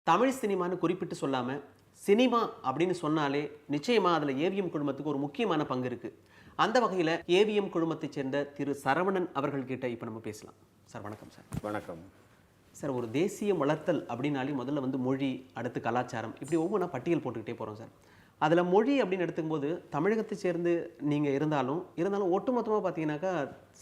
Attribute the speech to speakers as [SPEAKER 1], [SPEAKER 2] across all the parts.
[SPEAKER 1] தமிழ் சினிமான்னு குறிப்பிட்டு சொல்லாமல் சினிமா அப்படின்னு சொன்னாலே நிச்சயமாக அதில் ஏவிஎம் குழுமத்துக்கு ஒரு முக்கியமான பங்கு இருக்குது. அந்த வகையில் ஏவிஎம் குழுமத்தைச் சேர்ந்த திரு சரவணன் அவர்கள்கிட்ட இப்போ நம்ம பேசலாம். சார் வணக்கம். சார்
[SPEAKER 2] வணக்கம்
[SPEAKER 1] சார். ஒரு தேசியம் வளர்த்தல் அப்படின்னாலே முதல்ல வந்து மொழி, அடுத்து கலாச்சாரம், இப்படி ஒவ்வொன்றா பட்டியல் போட்டுக்கிட்டே போகிறோம் சார். அதில் மொழி அப்படின்னு எடுத்துக்கும்போது தமிழகத்தை சேர்ந்து நீங்கள் இருந்தாலும் ஒட்டுமொத்தமாக பார்த்தீங்கன்னாக்கா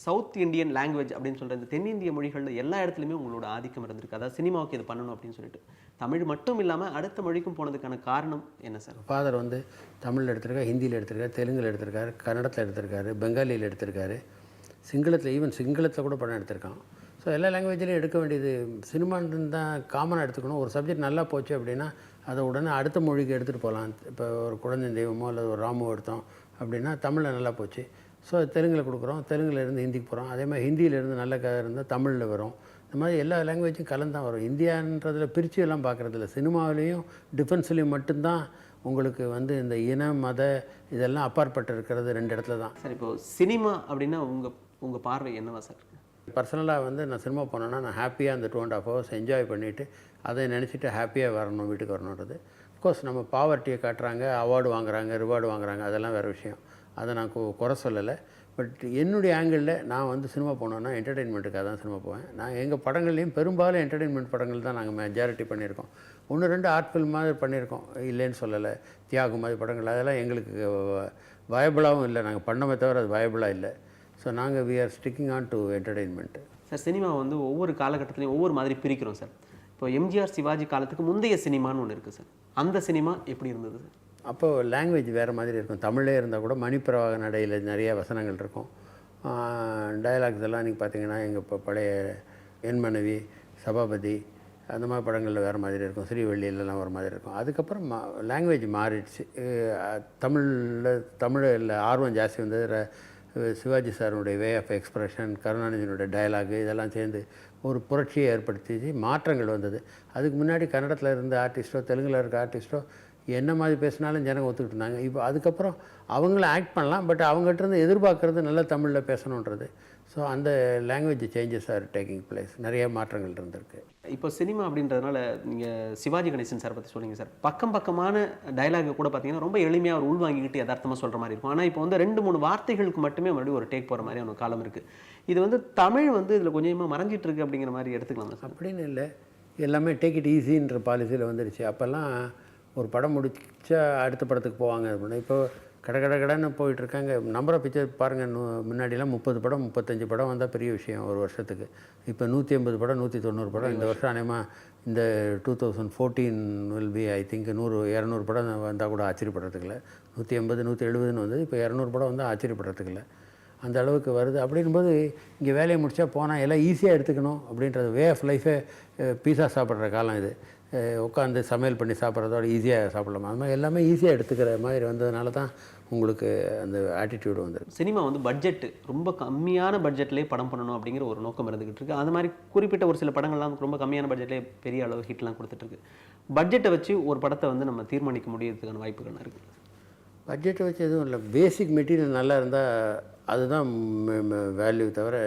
[SPEAKER 1] சவுத் இந்தியன் லாங்குவேஜ் அப்படின்னு சொல்கிற இந்த தென்னிந்திய மொழிகளில் எல்லா இடத்துலையுமே உங்களோட ஆதிக்கம் இருந்திருக்கு. அதாவது சினிமாவுக்கு இது பண்ணணும் அப்படின்னு சொல்லிட்டு தமிழ் மட்டும் இல்லாமல் அடுத்த மொழிக்கும் போனதுக்கான காரணம் என்ன சார்?
[SPEAKER 2] ஃபாதர் வந்து தமிழில் எடுத்திருக்காரு, ஹிந்தியில் எடுத்திருக்காரு, தெலுங்கில் எடுத்திருக்காரு, கன்னடத்தில் எடுத்திருக்காரு, பெங்காலியில் எடுத்திருக்காரு, சிங்களத்தில், ஈவன் சிங்களத்தில் கூட படம் எடுத்திருக்கான். ஸோ எல்லா லாங்குவேஜ்லையும் எடுக்க வேண்டியது சினிமான்னு தான் காமனாக எடுத்துக்கணும். ஒரு சப்ஜெக்ட் நல்லா போச்சு அப்படின்னா அதை உடனே அடுத்த மொழிக்கு எடுத்துகிட்டு போகலாம். இப்போ ஒரு குழந்தை தெய்வமோ அல்லது ஒரு ராமோ எடுத்தோம் அப்படின்னா தமிழில் நல்லா போச்சு, ஸோ தெலுங்கில் கொடுக்குறோம், தெலுங்குலேருந்து ஹிந்திக்கு போகிறோம். அதே மாதிரி ஹிந்தியிலேருந்து நல்ல கதை இருந்தால் தமிழில் வரும். இந்த மாதிரி எல்லா லாங்குவேஜும் கலந்தான் வரும். இந்தியான்றதில் பிரித்து எல்லாம் பார்க்குறதில்ல. சினிமாவிலையும் டிஃபென்ஸ்லேயும் மட்டும்தான் உங்களுக்கு வந்து இந்த இன மத இதெல்லாம் அப்பாற்பட்டு இருக்கிறது ரெண்டு இடத்துல தான்.
[SPEAKER 1] சார், இப்போது சினிமா அப்படின்னா உங்கள் பார்வை என்னவா சார்?
[SPEAKER 2] பர்சனலாக வந்து நான் சினிமா போனேன்னா நான் ஹாப்பியாக அந்த 2.5 hours என்ஜாய் பண்ணிவிட்டு அதை நினச்சிட்டு ஹாப்பியாக வரணும், வீட்டுக்கு வரணுன்றது. அஃப்கோர்ஸ் நம்ம பாவர்ட்டியை காட்டுறாங்க, அவார்டு வாங்குறாங்க, ரிவார்டு வாங்குறாங்க, அதெல்லாம் வேறு விஷயம். அதை நான் குறை சொல்லலை. பட் என்னுடைய ஆங்கிளில் நான் வந்து சினிமா போனோன்னா என்டர்டெயின்மெண்ட்டுக்காக தான் சினிமா போவேன். நான் எங்கள் படங்கள்லேயும் பெரும்பாலும் என்டர்டெயின்மெண்ட் படங்கள் தான் நாங்கள் மெஜாரிட்டி பண்ணியிருக்கோம். 1-2 ஆர்ட் ஃபில்ம் மாதிரி பண்ணியிருக்கோம், இல்லைன்னு சொல்லலை. தியாகு மாதிரி படங்கள் அதெல்லாம் எங்களுக்கு வயபிளாகவும் இல்லை, நாங்கள் பண்ணமே தவிர அது வயபிளாக இல்லை. ஸோ நாங்கள் we are sticking on to entertainment.
[SPEAKER 1] Sir, cinema வந்து ஒவ்வொரு காலகட்டத்திலையும் ஒவ்வொரு மாதிரி பிரிக்கிறோம் சார். இப்போ எம்ஜிஆர் சிவாஜி காலத்துக்கு முந்தைய சினிமான்னு ஒன்று இருக்குது சார். அந்த சினிமா எப்படி இருந்தது சார்?
[SPEAKER 2] அப்போது லாங்குவேஜ் வேறு மாதிரி இருக்கும். தமிழே இருந்தால் கூட மணிப்பிரவாக நடையில் நிறைய வசனங்கள் இருக்கும். டயலாக்ஸ் எல்லாம் நீங்கள் பார்த்தீங்கன்னா எங்கள் இப்போ பழைய என் மனைவி, சபாபதி, அந்த மாதிரி படங்களில் வேறு மாதிரி இருக்கும். ஸ்ரீவள்ளியிலலாம் ஒரு மாதிரி இருக்கும். அதுக்கப்புறம் லாங்குவேஜ் மாறிடுச்சு. தமிழில் ஆர்வம் ஜாஸ்தி வந்தது. சிவாஜி சாருடைய வே ஆஃப் எக்ஸ்ப்ரெஷன், கருணாநிதியினுடைய டயலாகு இதெல்லாம் சேர்ந்து ஒரு புரட்சியை ஏற்படுத்தி மாற்றங்கள் வந்தது. அதுக்கு முன்னாடி கன்னடத்தில் இருந்த ஆர்டிஸ்ட்டோ தெலுங்கில் இருக்க ஆர்டிஸ்ட்டோ என்ன மாதிரி பேசினாலும் ஜனங்க ஒத்துக்கிட்டு இருந்தாங்க. இப்போ அதுக்கப்புறம் அவங்கள ஆக்ட் பண்ணலாம், பட் அவங்ககிட்ட எதிர்பார்க்குறது நல்லா தமிழில் பேசணுன்றது. ஸோ அந்த language changes are taking place. நிறைய மாற்றங்கள் இருந்திருக்கு.
[SPEAKER 1] இப்போ சினிமா அப்படின்றதுனால நீங்கள் சிவாஜி கணேசன் சார் பற்றி சொல்லுங்கள் சார். பக்கமான டயலாகை கூட பார்த்தீங்கன்னா ரொம்ப எளிமையாக ஒரு உள்வாங்கிக்கிட்டு யதார்த்தமாக சொல்கிற மாதிரி இருக்கும். ஆனால் இப்போ வந்து 2-3 வார்த்தைகளுக்கு மட்டுமே மறுபடியும் ஒரு டேக் போகிற மாதிரியான ஒரு காலம் இருக்குது. இது வந்து தமிழ் வந்து இதில் கொஞ்சமாக மறைஞ்சிட்டு இருக்கு அப்படிங்கிற மாதிரி எடுத்துக்கலாம் சார்?
[SPEAKER 2] அப்படின்னு இல்லை, எல்லாமே டேக் இட் ஈஸின்ற பாலிசியில் வந்துடுச்சு. அப்போல்லாம் ஒரு படம் முடிச்சா அடுத்த படத்துக்கு போவாங்க அப்படின்னா இப்போ கடைன்னு போயிட்டுருக்காங்க. நம்பர் ஆஃப் பிக்சர் பாருங்கள். முன்னாடிலாம் 30 படம் 35 படம் வந்தால் பெரிய விஷயம் ஒரு வருஷத்துக்கு. இப்போ 180 படம் 190 படம். இந்த வருஷம் அநேகமாக இந்த 2014 வில் பி ஐ திங்க் 100-200 படம் வந்தால் கூட ஆச்சரியப்படுறதுக்கு இல்லை. 180 170ன்னு வந்தது. இப்போ 200 படம் வந்தால் ஆச்சரியப்படுறதுக்கு இல்லை. அந்த அளவுக்கு வருது. அப்படின்போது இங்கே வேலையை முடித்தா போனால் எல்லாம் ஈஸியாக எடுத்துக்கணும் அப்படின்றது வே ஆஃப் லைஃபே. பீஸா சாப்பிட்ற காலம் இது. உட்காந்து சமையல் பண்ணி சாப்பிட்றதோட ஈஸியாக சாப்பிடலாமா, அது மாதிரி எல்லாமே ஈஸியாக எடுத்துக்கிற மாதிரி வந்ததுனால தான் உங்களுக்கு அந்த ஆட்டிடியூடு வந்துருக்கு.
[SPEAKER 1] சினிமா வந்து பட்ஜெட்டு ரொம்ப கம்மியான பட்ஜெட்லேயே படம் பண்ணணும் அப்படிங்கிற ஒரு நோக்கம் இருந்துகிட்டு இருக்குது. அது மாதிரி குறிப்பிட்ட ஒரு சில படங்கள்லாம் ரொம்ப கம்மியான பட்ஜெட்லேயே பெரிய அளவு ஹிட்லாம் கொடுத்துட்ருக்கு. பட்ஜெட்டை வச்சு ஒரு படத்தை வந்து நம்ம தீர்மானிக்க முடியறதுக்கான வாய்ப்புகள் இருக்குது.
[SPEAKER 2] பட்ஜெட்டை வச்சு எதுவும் இல்லை, பேசிக் மெட்டீரியல் நல்லா இருந்தால் அதுதான் வேல்யூ தவிர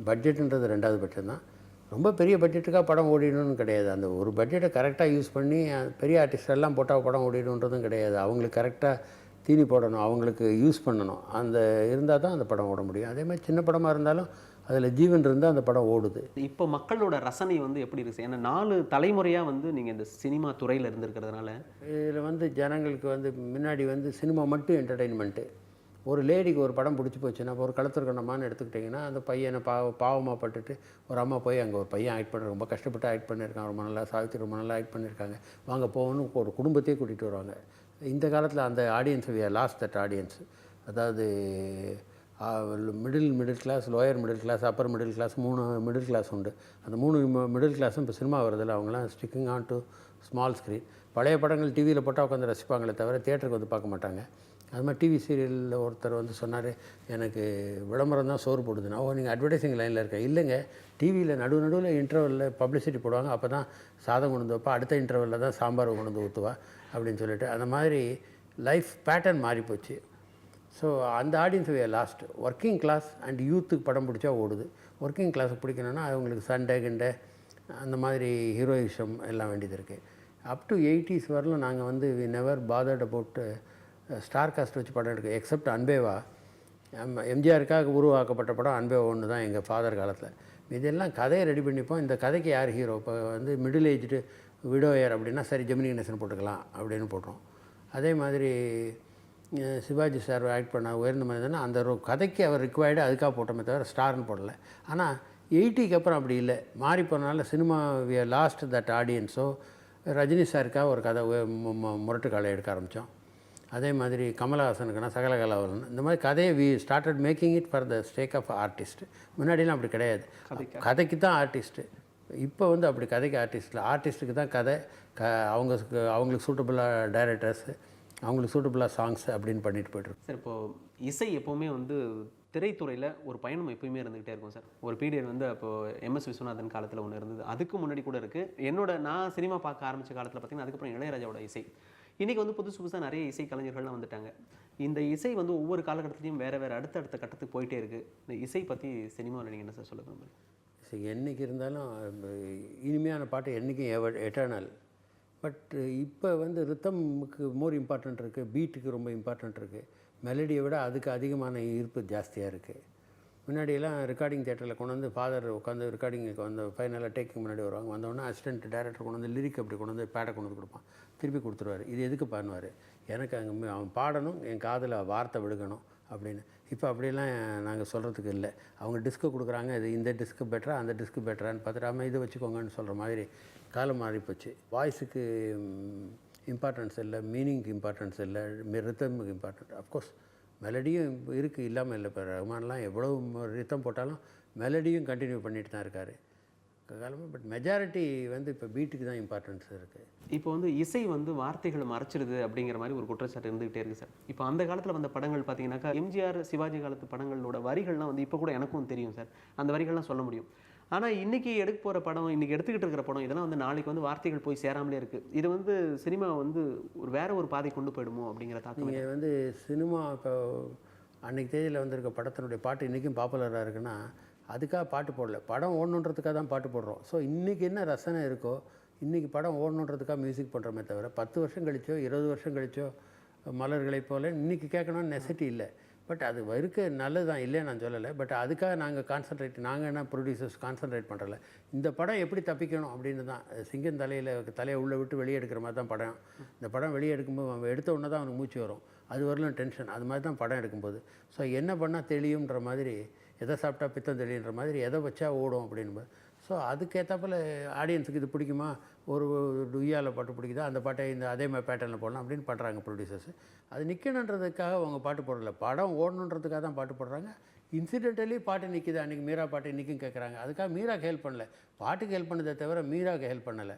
[SPEAKER 2] பட்ஜெட்டுன்றது 2வது பட்ஜெட் தான். ரொம்ப பெரிய பட்ஜெட்டுக்காக படம் ஓடிடணும்னு கிடையாது. அந்த ஒரு பட்ஜெட்டை கரெக்டாக யூஸ் பண்ணி பெரிய ஆர்டிஸ்ட் எல்லாம் போட்டால் படம் ஓடிடணுன்றதும் கிடையாது. அவங்களுக்கு கரெக்டாக தீனி போடணும், அவங்களுக்கு யூஸ் பண்ணணும். அந்த இருந்தால் தான் அந்த படம் ஓட முடியும். அதே மாதிரி சின்ன படமாக இருந்தாலும் அதில் ஜீவன் இருந்தால் அந்த படம் ஓடுது.
[SPEAKER 1] இப்போ மக்களோட ரசனை வந்து எப்படி இருக்குது? ஏன்னா 4 தலைமுறையாக வந்து நீங்கள் இந்த சினிமா துறையில் இருந்திருக்கிறதுனால
[SPEAKER 2] இதில் வந்து ஜனங்களுக்கு வந்து முன்னாடி வந்து சினிமா மட்டும் என்டர்டெயின்மெண்ட்டு. ஒரு லேடிக்கு ஒரு படம் பிடிச்சி போச்சுன்னா, இப்போ ஒரு களத்திற்கண்ணமான்னு எடுத்துக்கிட்டிங்கன்னா, அந்த பையனை பாவமாக பட்டுட்டு ஒரு அம்மா போய் அங்கே ஒரு பையன் ஆக்ட் பண்ணுற ரொம்ப கஷ்டப்பட்டு ஆக்ட் பண்ணியிருக்காங்க, ரொம்ப நல்லா சாவித்திரி ரொம்ப நல்லா ஆக்ட் பண்ணியிருக்காங்க, வாங்க போகணும் ஒரு குடும்பத்தையே கூட்டிகிட்டு வருவாங்க. இந்த காலத்தில் அந்த audience we are lost that audience. அதாவது middle class, lower middle class, upper middle class, 3 middle class உண்டு. அந்த 3 மிடில் கிளாஸும் இப்போ சினிமா வருதில்ல, அவங்களாம் sticking on to small screen. பழைய படங்கள் டிவியில் போட்டால் உட்காந்து ரசிப்பாங்களே தவிர தியேட்டருக்கு வந்து பார்க்க மாட்டாங்க. அது மாதிரி டிவி சீரியலில் ஒருத்தர் வந்து சொன்னார், எனக்கு விளம்பரம் தான் சோறு போடுதுன்னா. நீங்கள் அட்வர்டைஸிங் லைனில் இருக்க? இல்லைங்க, டிவியில் நடுவில் இன்டர்வலில் பப்ளிசிட்டி போடுவாங்க, அப்போ தான் சாதம் கொண்டு வந்து வைப்பா, அடுத்த இன்டர்வலில் தான் சாம்பார் கொண்டு வந்து ஊற்றுவா அப்படின்னு சொல்லிட்டு. அந்த மாதிரி லைஃப் பேட்டர்ன் மாறிப்போச்சு. ஸோ அந்த audience we lost. Working class and யூத்துக்கு படம் பிடிச்சா ஓடுது. ஒர்க்கிங் கிளாஸுக்கு பிடிக்கணுன்னா அவங்களுக்கு சண்டை கிண்டை அந்த மாதிரி ஹீரோயிசம் எல்லாம் வேண்டியது இருக்குது. அப் டு 80s வரலும் நாங்கள் வந்து we never bothered about star cast வச்சு படம் எடுக்க எக்ஸப்ட் அன்பேவா. எம்ஜிஆருக்காக உருவாக்கப்பட்ட படம் அன்பேவா ஒன்று தான் எங்கள் ஃபாதர் காலத்தில். இதெல்லாம் கதையை ரெடி பண்ணிப்போம். இந்த கதைக்கு யார் ஹீரோ? இப்போ வந்து மிடில் ஏஜ்டு விடோயர் அப்படின்னா சரி ஜெமினி கணேசன் போட்டுக்கலாம் அப்படின்னு போட்டோம். அதே மாதிரி சிவாஜி சார் ஆக்ட் பண்ண உயர்ந்த மனிதனா அந்த ஒரு கதைக்கு அவர் ரிக்வயர்டு அதுக்காக போட்டோமே தவிர ஸ்டார்னு போடலை. ஆனால் 80க்கு அப்புறம் அப்படி இல்லை, மாறி போனனால சினிமா வி லாஸ்ட் தட் ஆடியன்ஸோ. ரஜினி சாருக்காக ஒரு கதை முரட்டு கலை எடுக்க ஆரம்பித்தோம். அதே மாதிரி கமலஹாசனுக்குன்னா சகலகலாவலன், இந்த மாதிரி கதையை we started making it for the stake of artist. முன்னாடிலாம் அப்படி கிடையாது, கதைக்கு தான் ஆர்டிஸ்ட்டு. இப்போ வந்து அப்படி கதைக்கு ஆர்டிஸ்ட் இல்லை, ஆர்டிஸ்ட்டுக்கு தான் கதை. அவங்களுக்கு சூட்டபுளாக டைரக்டர்ஸு, அவங்களுக்கு சூட்டபுளாக சாங்ஸ் அப்படின்னு பண்ணிட்டு போய்ட்டுருக்கு.
[SPEAKER 1] சார் இப்போது இசை எப்போவுமே வந்து திரைத்துறையில் ஒரு பயணம் எப்பயுமே இருந்துகிட்டே இருக்கும் சார். ஒரு பீரியட் வந்து அப்போது எம்எஸ் விஸ்வநாதன் காலத்தில் ஒன்று இருந்தது, அதுக்கு முன்னாடி கூட இருக்குது. நான் சினிமா பார்க்க ஆரம்பித்த காலத்தில் பார்த்திங்கன்னா அதுக்கப்புறம் இளையராஜாவோட இசை. இன்றைக்கி வந்து புதுசு புதுசாக நிறைய இசை கலைஞர்கள்லாம் வந்துட்டாங்க. இந்த இசை வந்து ஒவ்வொரு காலகட்டத்திலையும் வேறு அடுத்த கட்டத்துக்கு போயிட்டே இருக்குது. இந்த இசை பற்றி சினிமாவில் நீங்கள் என்ன சார் சொல்ல விரும்புகிறீங்க?
[SPEAKER 2] சரி, என்றைக்கு இருந்தாலும் இனிமையான பாட்டு என்றைக்கும் எட்டர்னல். பட் இப்போ வந்து ரித்தமுக்கு மோர் இம்பார்ட்டண்ட் இருக்குது, பீட்டுக்கு ரொம்ப இம்பார்ட்டண்ட் இருக்குது. மெலடியை விட அதுக்கு அதிகமான ஈர்ப்பு ஜாஸ்தியாக இருக்குது. முன்னாடியெல்லாம் ரெக்கார்டிங் தியேட்டரில் கொண்டு வந்து ஃபாதர் உட்காந்து ரெக்கார்டிங்குக்கு வந்து ஃபைனலாக டேக்கிங் முன்னாடி வருவாங்க. வந்தோடனே அசிஸ்டன்ட் டைரக்டர் கொண்டு வந்து லிரிக் அப்படி கொண்டு வந்து பேடை கொண்டு வந்து கொடுப்பான், திருப்பி கொடுத்துருவார். இது எதுக்கு பண்ணுவார்? எனக்கு அங்கே அவன் பாடணும், என் காதில் வார்த்தை விழுகணும் அப்படின்னு. இப்போ அப்படிலாம் நாங்கள் சொல்கிறதுக்கு இல்லை. அவங்க டிஸ்க்கு கொடுக்குறாங்க, இது இந்த டிஸ்க்கு பெட்டரா அந்த டிஸ்க்கு பெட்டரான்னு பார்த்துட்டு இதை வச்சுக்கோங்கன்னு சொல்கிற மாதிரி காலம் மாறி போச்சு. வாய்ஸுக்கு இம்பார்ட்டன்ஸ் இல்லை, மீனிங்க்கு இம்பார்ட்டன்ஸ் இல்லை, ரித்தமுக்கு இம்பார்ட்டன்ட். அஃப்கோர்ஸ் மெலடியும் இருக்குது, இல்லாமல் இல்லை. இப்போ ரஹ்மான்லாம் எவ்வளோ ரித்தம் போட்டாலும் மெலடியும் கண்டினியூ பண்ணிட்டு தான் இருக்கார் காலமாக. பட் மெஜாரிட்டி வந்து இப்போ பீட்டுக்கு தான் இம்பார்ட்டன்ஸ் இருக்குது.
[SPEAKER 1] இப்போ வந்து இசை வந்து வார்த்தைகளை மறைச்சிருது அப்படிங்கிற மாதிரி ஒரு குற்றச்சாட்டு இருந்துகிட்டே இருக்குது சார். இப்போ அந்த காலத்தில் வந்த படங்கள் பார்த்தீங்கன்னாக்கா எம்ஜிஆர் சிவாஜி காலத்து படங்களோட வரிகள்லாம் வந்து இப்போ கூட எனக்கும் தெரியும் சார், அந்த வரிகள்லாம் சொல்ல முடியும். ஆனால் இன்றைக்கி எடுக்க போகிற படம், இன்றைக்கி எடுத்துக்கிட்டு இருக்கிற படம், இதெல்லாம் வந்து நாளைக்கு வந்து வார்த்தைகள் போய் சேராமலே இருக்குது. இது வந்து சினிமா வந்து ஒரு பாதை கொண்டு போயிடுமோ அப்படிங்கிற தாக்கம்.
[SPEAKER 2] நீங்கள் வந்து சினிமா இப்போ அன்றைக்கி தேதியில் வந்திருக்க படத்தினுடைய பாட்டு இன்றைக்கும் பாப்புலராக இருக்குன்னா அதுக்காக பாட்டு போடல, படம் ஓடணுன்றதுக்காக தான் பாட்டு போடுறோம். ஸோ இன்றைக்கி என்ன ரசனை இருக்கோ, இன்றைக்கி படம் ஓடணுன்றதுக்காக மியூசிக் பண்ணுறோமே தவிர 10 வருஷம் கழிச்சோ 20 வருஷம் கழிச்சோ மலர்களை போல் இன்றைக்கி கேட்கணும்னு நெசசிட்டி இல்லை. பட் அது இருக்க நல்லது தான், இல்லையே நான் சொல்லலை. பட் அதுக்காக நாங்கள் என்ன ப்ரொடியூசர்ஸ் கான்சன்ட்ரேட் பண்ணுறல. இந்த படம் எப்படி தப்பிக்கணும் அப்படின்னு தான், சிங்கம் தலையை உள்ளே விட்டு வெளியே எடுக்கிற மாதிரி தான் படம். இந்த படம் வெளியே எடுக்கும்போது அவன் எடுத்த உடனே தான் அவனுக்கு மூச்சு வரும், அது வரலும் டென்ஷன். அது மாதிரி தான் படம் எடுக்கும்போது. ஸோ என்ன பண்ணால் தெளியுன்ற மாதிரி, எதை சாப்பிட்டா பித்தம் தெளியுன்ற மாதிரி, எதை வச்சா ஓடும் அப்படின்போது. ஸோ அதுக்கேற்றப்பில் ஆடியன்ஸுக்கு இது பிடிக்குமா, ஒரு டுய்யாவில் பாட்டு பிடிக்குதா, அந்த பாட்டை அதே மாதிரி பேட்டர்னில் போடலாம் அப்படின்னு பண்ணுறாங்க ப்ரொடியூசர்ஸ். அது நிற்கணுன்றதுக்காக அவங்க பாட்டு போடல, படம் ஓடணுன்றதுக்காக தான் பாட்டு போடுறாங்க. இன்சிடென்டலி பாட்டு நிற்கிது, அன்றைக்கி மீரா பாட்டு இன்றைக்கும் கேட்குறாங்க. அதுக்காக மீராக்கு ஹெல்ப் பண்ணல, பாட்டுக்கு ஹெல்ப் பண்ணதை தவிர மீராக்கு ஹெல்ப் பண்ணலை.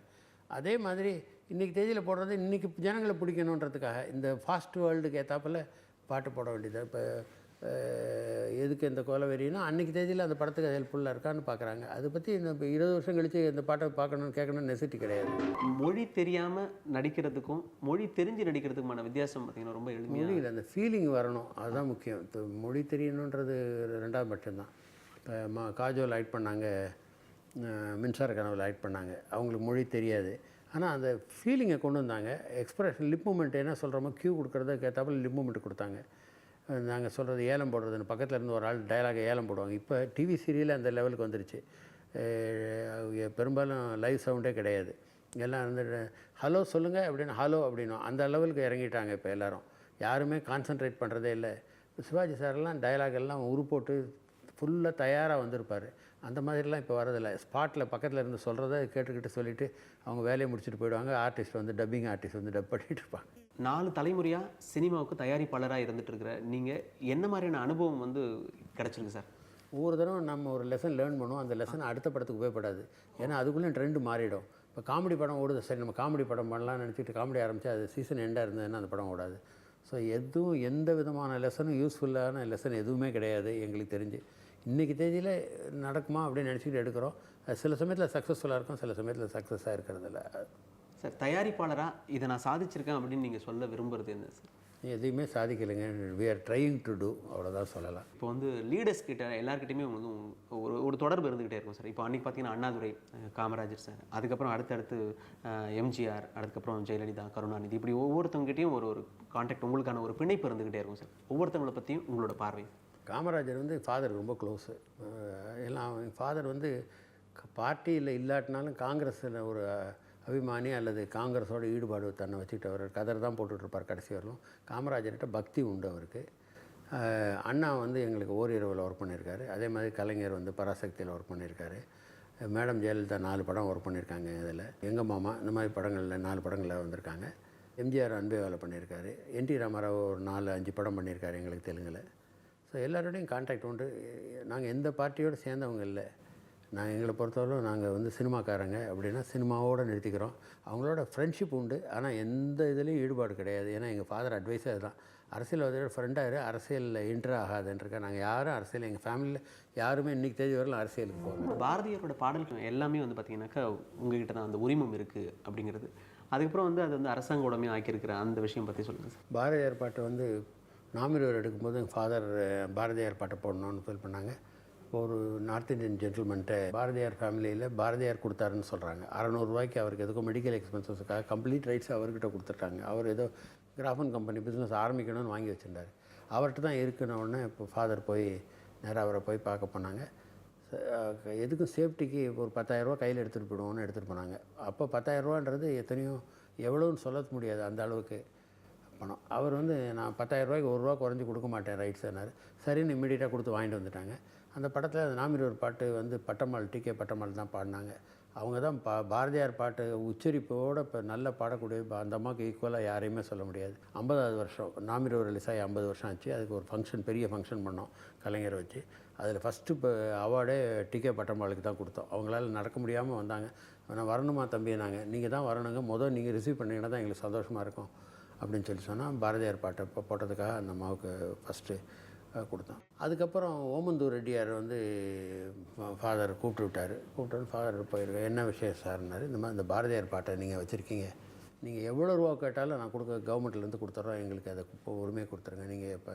[SPEAKER 2] அதே மாதிரி இன்றைக்கி தேதியில் போடுறது இன்றைக்கி ஜனங்களை பிடிக்கணுன்றதுக்காக இந்த ஃபாஸ்ட் வேர்ல்டுக்கு ஏற்றாப்பில் பாட்டு போட வேண்டியது. இப்போ எதுக்கு இந்த கோலவெறினா அன்றைக்கி தேதியில் அந்த படத்துக்கு ஹெல்ப்ஃபுல்லாக இருக்கான்னு பார்க்குறாங்க. அதை பற்றி இந்த 20 வருஷம் கழித்து இந்த பாட்டை பார்க்கணுன்னு கேட்கணும்னு நெசிட்டி கிடையாது.
[SPEAKER 1] மொழி தெரியாமல் நடிக்கிறதுக்கும் மொழி தெரிஞ்சு நடிக்கிறதுக்குமான வித்தியாசம் பார்த்திங்கன்னா ரொம்ப எளிமையாக
[SPEAKER 2] மொழியில் அந்த ஃபீலிங் வரணும், அதுதான் முக்கியம். மொழி தெரியணுன்றது 2வது பட்சம்தான். இப்போ காஜோல் ஆக்ட் பண்ணாங்க, மின்சார கனவில் ஆக்ட் பண்ணாங்க, அவங்களுக்கு மொழி தெரியாது. ஆனால் அந்த ஃபீலிங்கை கொண்டு வந்தாங்க. எக்ஸ்பிரஷன் லிப் மூமெண்ட் என்ன சொல்கிறோமோ க்யூ கொடுக்குறதுக்கு ஏற்றாப்புல லிப் மூமெண்ட் கொடுத்தாங்க. நாங்கள் சொல்கிறது ஏலம் போடுறதுன்னு பக்கத்தில் இருந்து ஒரு ஆள் டயலாகை ஏலம் போடுவாங்க. இப்போ டிவி சீரியல் அந்த லெவலுக்கு வந்துருச்சு. பெரும்பாலும் லைவ் சவுண்டே கிடையாது, எல்லாம் வந்து ஹலோ சொல்லுங்கள் அப்படின்னு ஹலோ அப்படின்னும் அந்த லெவலுக்கு இறங்கிட்டாங்க. இப்போ எல்லோரும் யாருமே கான்சன்ட்ரேட் பண்ணுறதே இல்லை. சிவாஜி சாரெல்லாம் டயலாக் எல்லாம் உருப்போட்டு ஃபுல்லாக தயாராக வந்திருப்பார். அந்த மாதிரிலாம் இப்போ வரதில்லை. ஸ்பாட்டில் பக்கத்தில் இருந்து சொல்கிறத கேட்டுக்கிட்டு சொல்லிவிட்டு அவங்க வேலையை முடிச்சுட்டு போயிடுவாங்க. ஆர்டிஸ்ட் வந்து டப்பிங் ஆர்டிஸ்ட் வந்து டப் பண்ணிகிட்டு இருப்பாங்க.
[SPEAKER 1] 4 தலைமுறையாக சினிமாவுக்கு தயாரிப்பாளராக இருந்துகிட்டு இருக்கிற நீங்கள் என்ன மாதிரியான அனுபவம் வந்து கிடச்சிருக்கு சார்?
[SPEAKER 2] ஒவ்வொரு தடவை நம்ம ஒரு லெசன் லேர்ன் பண்ணுவோம், அந்த லெசன் அடுத்த படத்துக்கு உபயோகப்படாது. ஏன்னா அதுக்குள்ளே ட்ரெண்டு மாறிடும். இப்போ காமெடி படம் ஓடுது, சரி நம்ம காமெடி படம் பண்ணலாம்னு நினச்சிட்டு காமெடி ஆரம்பித்தா அது சீசன் எண்டாக இருந்ததுன்னா அந்த படம் ஓடாது. ஸோ எந்த விதமான லெசனும் யூஸ்ஃபுல்லான லெசன் எதுவுமே கிடையாது எங்களுக்கு தெரிஞ்சு. இன்றைக்கி தேதியில் நடக்குமா அப்படின்னு நினச்சிக்கிட்டு எடுக்கிறோம். சில சமயத்தில் சக்ஸஸ்ஃபுல்லாக இருக்கும், சில சமயத்தில் சக்ஸஸாக இருக்கிறதில்ல.
[SPEAKER 1] சார் தயாரிப்பாளராக இதை நான் சாதிச்சிருக்கேன் அப்படின்னு நீங்கள் சொல்ல விரும்புகிறது என்ன சார்?
[SPEAKER 2] எதையுமே சாதிக்கலைங்க. We are trying to do, அவ்வளோதான் சொல்லலாம்.
[SPEAKER 1] இப்போ வந்து லீடர்ஸ் கிட்ட எல்லாருக்கிட்டையுமே வந்து ஒரு ஒரு தொடர்பு இருந்துகிட்டே இருக்கும் சார். இப்போ அன்றைக்கி பார்த்தீங்கன்னா அண்ணாதுரை, காமராஜர் சார், அதுக்கப்புறம் அடுத்தடுத்து எம்ஜிஆர், அதுக்கப்புறம் ஜெயலலிதா, கருணாநிதி, இப்படி ஒவ்வொருத்தவங்ககிட்டையும் ஒரு ஒரு கான்டாக்ட், உங்களுக்கான ஒரு பிணைப்பு இருந்துக்கிட்டே இருக்கும் சார். ஒவ்வொருத்தவங்களை பற்றியும் உங்களோட பார்வை.
[SPEAKER 2] காமராஜர் வந்து ஃபாதர் ரொம்ப க்ளோஸு. எல்லாம் ஃபாதர் வந்து பார்ட்டியில் இல்லாட்டினாலும் காங்கிரஸில் ஒரு அபிமானி அல்லது காங்கிரஸோட ஈடுபாடு தன்னை வச்சுக்கிட்டு அவர் கதர் தான் போட்டுட்ருப்பார் கடைசி வரலும். காமராஜர்கிட்ட பக்தி உண்டு அவருக்கு. அண்ணா வந்து எங்களுக்கு ஓரிரவில் ஒர்க் பண்ணியிருக்காரு. அதே மாதிரி கலைஞர் வந்து பராசக்தியில் ஒர்க் பண்ணியிருக்காரு. மேடம் ஜெயலலிதா 4 படம் ஒர்க் பண்ணியிருக்காங்க. இதில் எங்கள் மாமா இந்த மாதிரி படங்களில் 4 படங்களில் வந்திருக்காங்க. எம்ஜிஆர் அன்பே வேலை பண்ணியிருக்காரு. என்டி ராமாராவ் ஒரு 4-5 படம் பண்ணியிருக்காரு எங்களுக்கு தெலுங்கில். ஸோ எல்லாரோடையும் கான்டாக்ட் உண்டு. நாங்கள் எந்த பார்ட்டியோடு சேர்ந்தவங்க இல்லை. நாங்கள் எங்களை பொறுத்தவரை நாங்கள் வந்து சினிமாக்காரங்க அப்படின்னா சினிமாவோடு நிறுத்திக்கிறோம். அவங்களோட ஃப்ரெண்ட்ஷிப் உண்டு, ஆனால் எந்த இதுலேயும் ஈடுபாடு கிடையாது. ஏன்னா எங்கள் ஃபாதர் அட்வைஸே அதுதான், அரசியல்வாதியோட ஃப்ரெண்டாக அரசியலில் என்ட்ரு ஆகாதுன்றிருக்கேன். நாங்கள் யாரும் அரசியல், எங்கள் ஃபேமிலியில் யாருமே இன்றைக்கி தேதி வரலாம் அரசியலுக்கு போகணும்.
[SPEAKER 1] பாரதியாரோட பாடல்கள் எல்லாமே வந்து பார்த்திங்கனாக்கா உங்ககிட்ட தான் அந்த உரிமம் இருக்குது அப்படிங்கிறது. அதுக்கப்புறம் வந்து அது வந்து அரசாங்க உடமையாக ஆக்கியிருக்கிற அந்த விஷயம் பற்றி சொல்லுங்கள் சார்.
[SPEAKER 2] பாரதியார் பாட்டு வந்து நாமினவர் எடுக்கும்போது எங்கள் ஃபாதர் பாரதியார் பாட்டை போடணும்னு ஃபீல் பண்ணாங்க. ஒரு நார்த் இந்தியன் ஜென்டில்மென்ட்ட பாரதியார் ஃபேமிலியில் பாரதியார் கொடுத்தாருன்னு சொல்கிறாங்க. 600 ரூபாய்க்கு அவருக்கு எதுக்கும் மெடிக்கல் எக்ஸ்பென்சஸுக்காக கம்ப்ளீட் ரைட்ஸ் அவர்கிட்ட கொடுத்துட்டாங்க. அவர் ஏதோ கிராஃபன் கம்பெனி பிஸ்னஸ் ஆரம்பிக்கணும்னு வாங்கி வச்சுருந்தார். அவர்கிட்ட தான் இருக்குன்னு இப்போ ஃபாதர் போய் நேராக அவரை போய் பார்க்க போனாங்க. எதுக்கும் சேஃப்டிக்கு ஒரு 10,000 ரூபா கையில் எடுத்துகிட்டு போயிடுவோன்னு எடுத்துகிட்டு போனாங்க. அப்போ 10,000 ரூபான்றது எவ்வளோன்னு சொல்ல முடியாது, அந்த அளவுக்கு பணம். அவர் வந்து நான் 10,000 ரூபாய்க்கு 1 ரூபா குறைஞ்சி கொடுக்க மாட்டேன் ரைட்ஸ்னார். சரின்னு இம்மிடியட்டாக கொடுத்து வாங்கிட்டு வந்துட்டாங்க. அந்த படத்தில் அந்த நாமினவர் பாட்டு வந்து பட்டம்மாள், டிகே பட்டம்மாள் தான் பாடினாங்க. அவங்க தான் பாரதியார் பாட்டு உச்சரிப்போடு இப்போ நல்லா பாடக்கூடிய அந்த அம்மாவுக்கு ஈக்குவலாக யாரையுமே சொல்ல முடியாது. 50வது வருஷம் நாமினவர் ரிலீஸ் ஆகி 50 வருஷம் ஆச்சு. அதுக்கு ஒரு ஃபங்க்ஷன், பெரிய ஃபங்க்ஷன் பண்ணோம் கலைஞரை வச்சு. அதில் ஃபஸ்ட்டு இப்போ அவார்டே டிகே பட்டம்மாளுக்கு தான் கொடுத்தோம். அவங்களால நடக்க முடியாமல் வந்தாங்க. நான் வரணுமா தம்பி, நாங்கள் நீங்கள் தான் வரணுங்க, நீங்கள் ரிசீவ் பண்ணிங்கன்னா தான் எங்களுக்கு சந்தோஷமாக இருக்கும் அப்படின்னு சொன்னால் பாரதியார் பாட்டை இப்போ போட்டதுக்காக அந்த அம்மாவுக்கு ஃபஸ்ட்டு கொடுத்தோம். அதுக்கப்புறம் ஓமந்தூர் ரெட்டியார் வந்து ஃபாதர் கூப்பிட்டு ஃபாதர் போயிருக்கேன், என்ன விஷயம் சார்னார். இந்த மாதிரி இந்த பாரதியார் பாட்டை நீங்கள் வச்சுருக்கீங்க, நீங்கள் எவ்வளோ ரூபா கேட்டாலும் நான் கவர்மெண்ட்லேருந்து கொடுத்துட்றோம், எங்களுக்கு அதை இப்போ உரிமையை கொடுத்துருங்க. நீங்கள் இப்போ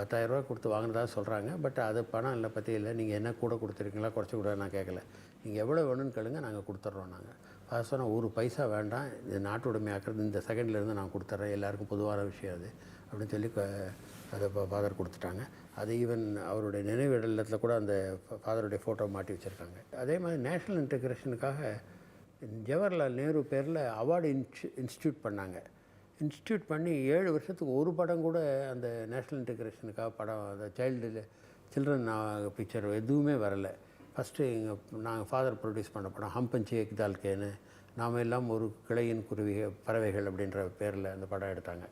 [SPEAKER 2] 10,000 ரூபா கொடுத்து வாங்கினதா சொல்கிறாங்க, பட் அது பணம் இல்லை பற்றி இல்லை, நீங்கள் என்ன கூட கொடுத்துருக்கீங்களா, குறைச்சி கூட நான் கேட்கல, நீங்கள் எவ்வளோ வேணும்னு கேளுங்க, நாங்கள் கொடுத்துட்றோம். நாங்கள் ஃபர்ஸ்ட் சொன்னால் 1 பைசா வேண்டாம், இது நாட்டு உடைமையாக்குறது இந்த செகண்ட்லேருந்து நான் கொடுத்துட்றேன், எல்லாருக்கும் பொதுவான விஷயம் அது அப்படின்னு சொல்லி அதை ஃபாதர் கொடுத்துட்டாங்க. அது ஈவன் அவருடைய நினைவிடலத்தில் கூட அந்த ஃபாதருடைய ஃபோட்டோ மாட்டி வச்சுருக்காங்க. அதே மாதிரி நேஷ்னல் இன்டெகிரேஷனுக்காக ஜவஹர்லால் நேரு பேரில் அவார்டு இன்ஸ்டியூட் பண்ணாங்க. இன்ஸ்டியூட் பண்ணி 7 வருஷத்துக்கு ஒரு படம் கூட அந்த நேஷ்னல் இன்டெகிரேஷனுக்காக படம், அந்த சில்ட்ரன் பிக்சர் எதுவுமே வரலை. ஃபஸ்ட்டு நாங்கள் ஃபாதர் ப்ரொடியூஸ் பண்ண படம் ஹம்பஞ்சி எக்தால்கேன்னு, நாம் எல்லாம் ஒரு கிளையின் பறவைகள் அப்படின்ற பேரில் அந்த படம் எடுத்தாங்க.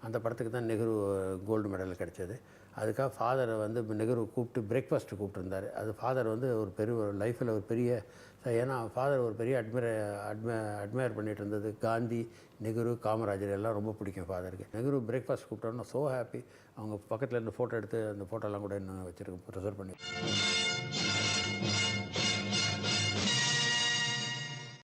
[SPEAKER 2] அந்த படத்துக்கு தான் நெஹ்ரு கோல்டு மெடல் கிடைச்சது. அதுக்காக ஃபாதரை வந்து நெஹ்ரு கூப்பிட்டு பிரேக்ஃபாஸ்ட்டு கூப்பிட்டுருந்தார். அது ஃபாதர் வந்து ஒரு லைஃப்பில் ஒரு பெரிய, ஏன்னா ஃபாதர் ஒரு பெரிய அட்மையர் பண்ணிகிட்டு இருந்தது. காந்தி, நெஹ்ரு, காமராஜர் எல்லாம் ரொம்ப பிடிக்கும் ஃபாதருக்கு. நெஹ்ரு பிரேக்ஃபாஸ்ட் கூப்பிட்டோன்னா ஸோ ஹாப்பி. அவங்க பக்கத்தில் இருந்து ஃபோட்டோ எடுத்து அந்த ஃபோட்டோலாம் கூட இன்னும் வச்சுருக்கோம், ப்ரிசர்வ் பண்ணி.